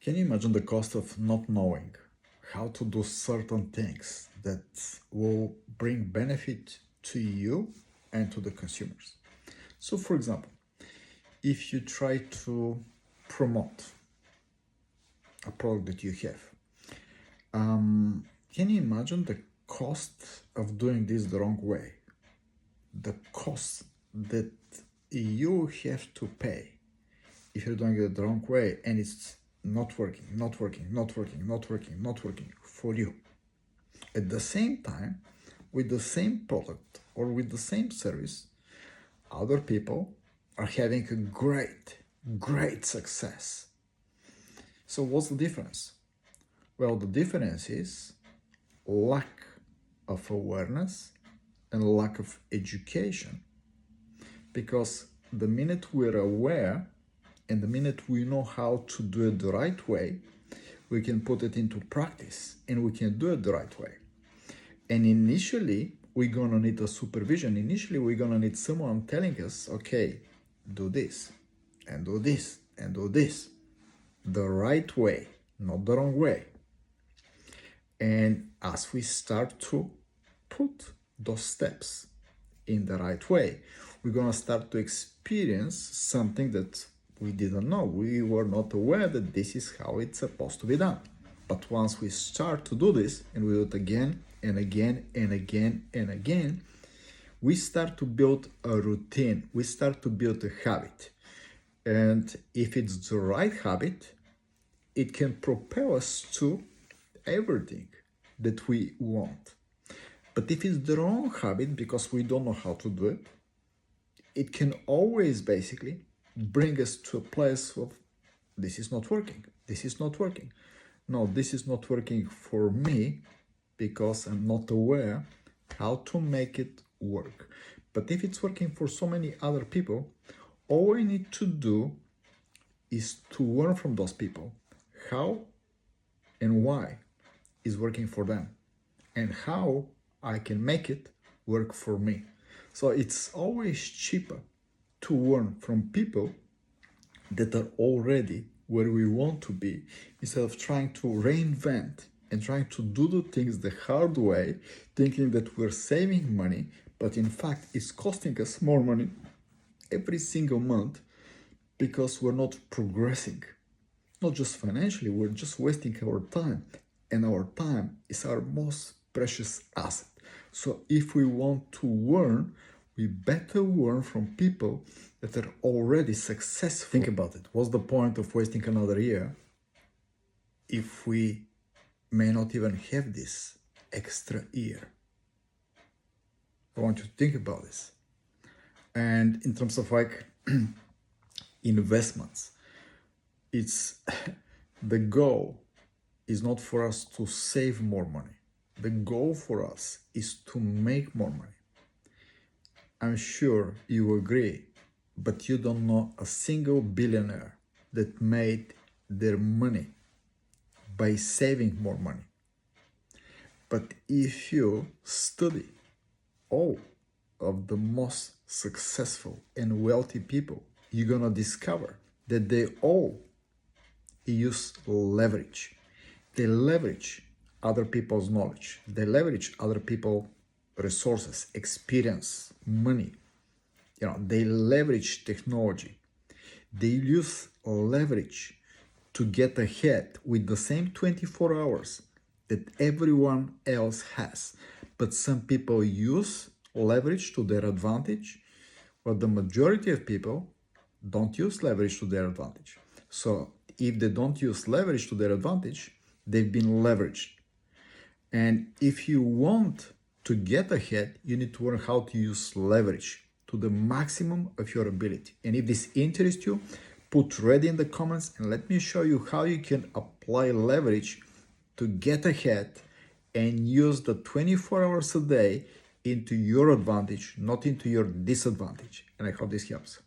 Can you imagine the cost of not knowing how to do certain things that will bring benefit to you and to the consumers? So, for example, if you try to promote a product that you have, can you imagine the cost of doing this the wrong way? The cost that you have to pay if you're doing it the wrong way and it's not working for you. At the same time, with the same product or with the same service, other people are having a great success. So what's the difference? Well, the difference is lack of awareness and lack of education. Because the minute we're aware and the minute we know how to do it the right way, we can put it into practice and we can do it the right way. And initially, we're gonna need a supervision. Initially, we're gonna need someone telling us, okay, do this and do this and do this the right way, not the wrong way. And as we start to put those steps in the right way, we're gonna start to experience something that we didn't know. We were not aware that this is how it's supposed to be done. But once we start to do this, and we do it again and again and again and again, we start to build a routine. We start to build a habit. And if it's the right habit, it can propel us to everything that we want. But if it's the wrong habit, because we don't know how to do it, it can always basically bring us to a place of, this is not working. This is not working. No, this is not working for me because I'm not aware how to make it work. But if it's working for so many other people, all I need to do is to learn from those people how and why is working for them and how I can make it work for me. So it's always cheaper to learn from people that are already where we want to be, instead of trying to reinvent and trying to do the things the hard way, thinking that we're saving money, but in fact it's costing us more money every single month because we're not progressing. Not just financially, we're just wasting our time, and our time is our most precious asset. So if we want to learn, we better learn from people that are already successful. Think about it. What's the point of wasting another year if we may not even have this extra year? I want you to think about this. And in terms of like investments, it's the goal is not for us to save more money. The goal for us is to make more money. I'm sure you agree, but you don't know a single billionaire that made their money by saving more money. But if you study all of the most successful and wealthy people, you're gonna discover that they all use leverage. They leverage other people's knowledge. They leverage other people's resources, experience, money. They leverage technology. They use leverage to get ahead with the same 24 hours that everyone else has. But some people use leverage to their advantage, but the majority of people don't use leverage to their advantage. So if they don't use leverage to their advantage, they've been leveraged. And if you want to get ahead, you need to learn how to use leverage to the maximum of your ability. And if this interests you, put ready in the comments and let me show you how you can apply leverage to get ahead and use the 24 hours a day into your advantage, not into your disadvantage. And I hope this helps.